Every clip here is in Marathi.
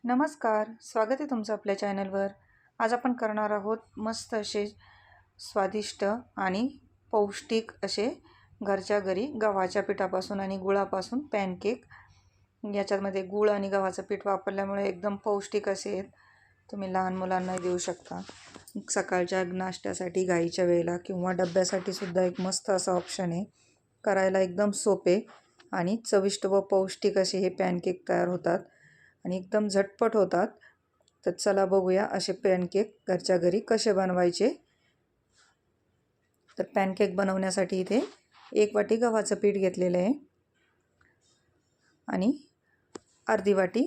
नमस्कार, स्वागत आहे तुमचं आपल्या चॅनलवर. आज आपण करणार आहोत मस्त असे स्वादिष्ट आणि पौष्टिक असे घरच्या घरी गव्हाच्या पिठापासून आणि गुळापासून पॅनकेक. याच्यामध्ये गूळ आणि गव्हाचं पीठ वापरल्यामुळे एकदम पौष्टिक असे आहेत. तुम्ही लहान मुलांना देऊ शकता. सकाळच्या नाश्त्यासाठी घाईच्या वेळेला किंवा डब्यासाठी सुद्धा एक मस्त असा ऑप्शन आहे. करायला एकदम सोपे आणि चविष्ट व पौष्टिक असे हे पॅनकेक तयार होतात आणि एकदम झटपट होतात. तर चला बघूया असे पॅनकेक घरच्या घरी कसे बनवायचे. तर पॅनकेक बनवण्यासाठी इथे 1 वाटी गव्हाचं पीठ घेतलेलं आहे आणि अर्धी वाटी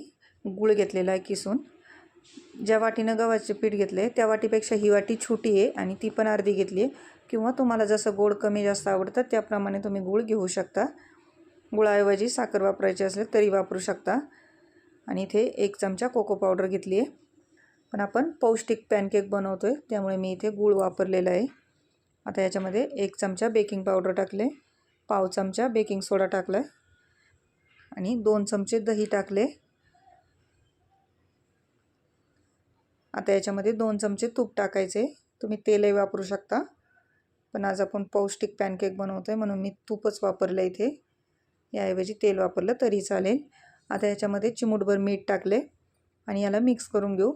गूळ घेतलेला आहे किसून. ज्या वाटीनं गव्हाचे पीठ घेतले त्या वाटीपेक्षा ही वाटी छोटी आहे आणि ती पण अर्धी घेतली आहे. किंवा तुम्हाला जसं गोड कमी जास्त आवडतं त्याप्रमाणे तुम्ही गूळ घेऊ शकता. गुळाऐवजी साखर वापरायची असेल तरी वापरू शकता. आणि इथे 1 चमचा कोको पावडर घेतली आहे. पण आपण पौष्टिक पॅनकेक बनवतो आहे त्यामुळे मी इथे गूळ वापरलेला आहे. आता याच्यामध्ये 1 चमचा बेकिंग पावडर टाकले, पाव चमचा बेकिंग सोडा टाकला आणि 2 चमचे दही टाकले. आता याच्यामध्ये 2 चमचे तूप टाकायचे. तुम्ही तेलही वापरू शकता, पण आज आपण पौष्टिक पॅनकेक बनवतो आहे म्हणून मी तूपच वापरलं इथे. याऐवजी तेल वापरलं तरी चालेल. आता याच्यामध्ये चिमूटभर मीठ टाकले आणि याला मिक्स करून घेऊ.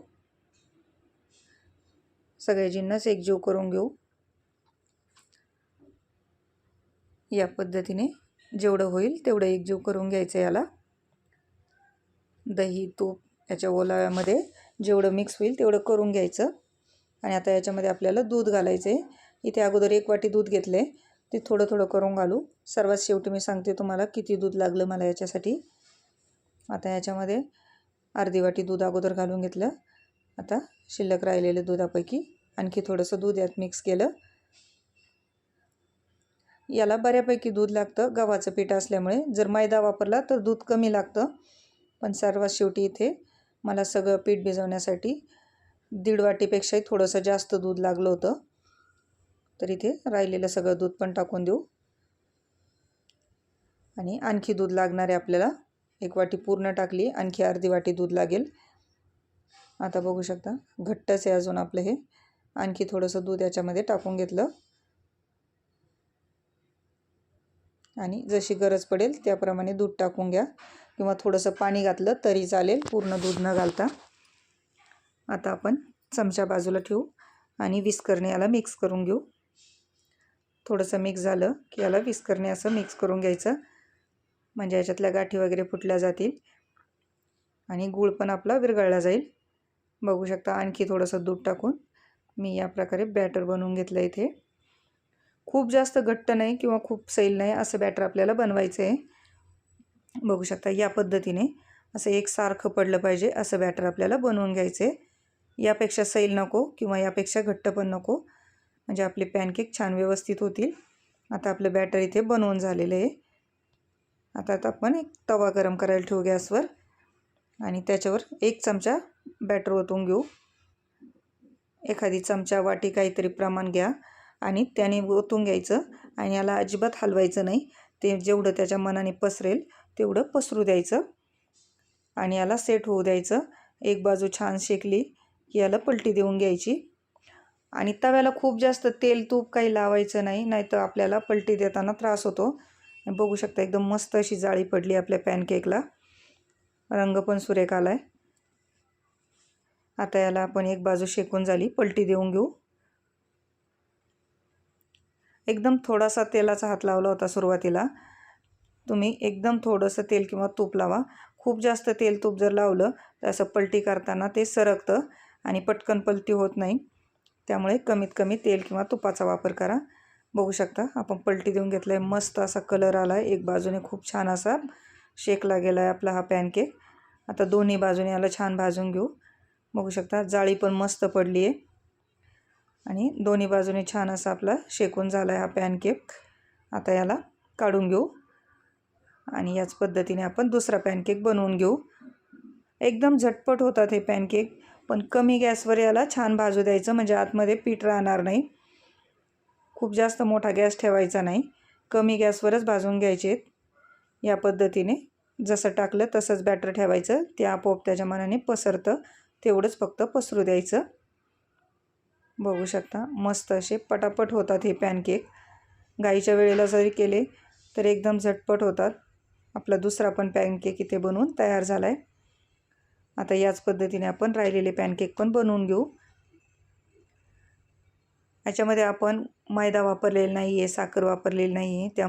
सगळे जिन्नस एकजीव करून घेऊ. या पद्धतीने जेवढं होईल तेवढं एकजीव करून घ्यायचं याला. दही तूप याच्या ओलाव्यामध्ये जेवढं मिक्स होईल तेवढं करून घ्यायचं. आणि आता याच्यामध्ये आपल्याला दूध घालायचं आहे. इथे अगोदर 1 वाटी दूध घेतले, ते थोडं थोडं करून घालू. सर्वात शेवटी मी सांगते तुम्हाला किती दूध लागलं मला याच्यासाठी. आता याच्यामध्ये अर्धी वाटी दूध अगोदर घालून घेतलं. आता शिल्लक राहिलेले दुधापैकी आणखी थोडंसं दूध यात मिक्स केलं. याला बऱ्यापैकी दूध लागतं गव्हाचं पीठ असल्यामुळे. जर मैदा वापरला तर दूध कमी लागतं. पण सर्वात शेवटी इथे मला सगळं पीठ भिजवण्यासाठी 1.5 वाटीपेक्षाही थोडंसं जास्त दूध लागलं होतं. तर इथे राहिलेलं सगळं दूध पण टाकून देऊ. आणि आणखी दूध लागणार आहे आपल्याला. 1 वाटी पूर्ण टाकली, आणखी अर्धी वाटी दूध लागेल. आता बघू शकता घट्टच आहे अजून आपलं हे. आणखी थोडंसं दूध याच्यामध्ये टाकून घेतलं आणि जशी गरज पडेल त्याप्रमाणे दूध टाकून घ्या किंवा थोडंसं पाणी घातलं तरी चालेल, पूर्ण दूध न घालता. आता आपण चमचा बाजूला ठेवू आणि विस्करने याला मिक्स करून घेऊ. थोडंसं मिक्स झालं की याला विस्करने असं मिक्स करून घ्यायचं, म्हणजे याच्यातल्या गाठी वगैरे फुटल्या जातील आणि गूळ पण आपला विरघळला जाईल. बघू शकता आणखी थोडंसं दूध टाकून मी या प्रकारे बॅटर बनवून घेतलं इथे. खूप जास्त घट्ट नाही किंवा खूप सैल नाही असं बॅटर आपल्याला बनवायचं आहे. बघू शकता या पद्धतीने असं एकसारखं पडलं पाहिजे असं बॅटर आपल्याला बनवून घ्यायचं आहे. यापेक्षा सैल नको किंवा यापेक्षा घट्ट पण नको, म्हणजे आपले पॅनकेक छान व्यवस्थित होतील. आता आपलं बॅटर इथे बनवून झालेलं आहे. आता आपण एक तवा गरम करायला ठेवू गॅसवर आणि त्याच्यावर 1 चमचा बॅटर ओतून घेऊ. एखादी चमचा वाटी काहीतरी प्रमाण घ्या आणि त्याने ओतून घ्यायचं आणि याला अजिबात हलवायचं नाही. ते जेवढं त्याच्या मनाने पसरेल तेवढं पसरू द्यायचं आणि याला सेट होऊ द्यायचं. एक बाजू छान शेकली की याला पलटी देऊन घ्यायची आणि तव्याला खूप जास्त तेल तूप काही लावायचं नाही, नाहीतर आपल्याला पलटी देताना त्रास होतो. बघू शकता एकदम मस्त अशी जाळी पडली आपल्या पॅनकेकला. रंग पण सुरेख आला आहे. आता याला आपण एक बाजू शेकून झाली, पलटी देऊन घेऊ. एकदम थोडासा तेलाचा हात लावला होता सुरुवातीला. तुम्ही एकदम थोडंसं तेल किंवा तूप लावा. खूप जास्त तेल तूप जर लावलं तर असं पलटी करताना ते सरकतं आणि पटकन पलटी होत नाही. त्यामुळे कमीत कमी तेल किंवा तुपाचा वापर करा. बघू शकता आपण पलटी देऊन घेतलं आहे. मस्त असा कलर आला आहे. एक बाजूने खूप छान असा शेकला गेला आहे आपला हा पॅनकेक. आता दोन्ही बाजूने याला छान भाजून घेऊ. बघू शकता जाळी पण मस्त पडली आहे आणि दोन्ही बाजूने छान असा आपला शेकून झाला आहे हा पॅनकेक. आता याला काढून घेऊ आणि याच पद्धतीने आपण दुसरा पॅनकेक बनवून घेऊ. एकदम झटपट होतात हे पॅनकेक, पण कमी गॅसवर याला छान भाजू द्यायचं, म्हणजे आतमध्ये पीठ राहणार नाही. खूप जास्त मोठा गॅस ठेवायचा नाही, कमी गॅसवरच भाजून घ्यायचे आहेत. या पद्धतीने जसं टाकलं तसंच बॅटर ठेवायचं, ते आपोआप त्याच्या मनाने पसरतं, तेवढंच फक्त पसरू द्यायचं. बघू शकता मस्त असे पटापट होतात हे पॅनकेक. घाईच्या वेळेला जरी केले तर एकदम झटपट होतात. आपला दुसरा पण पॅनकेक इथे बनवून तयार झाला आहे. आता याच पद्धतीने आपण राहिलेले पॅनकेक पण बनवून घेऊ. याच्यामध्ये आपण मैदा वापरलेला नाही आहे, साखर वापरलेली नाही आहे, त्या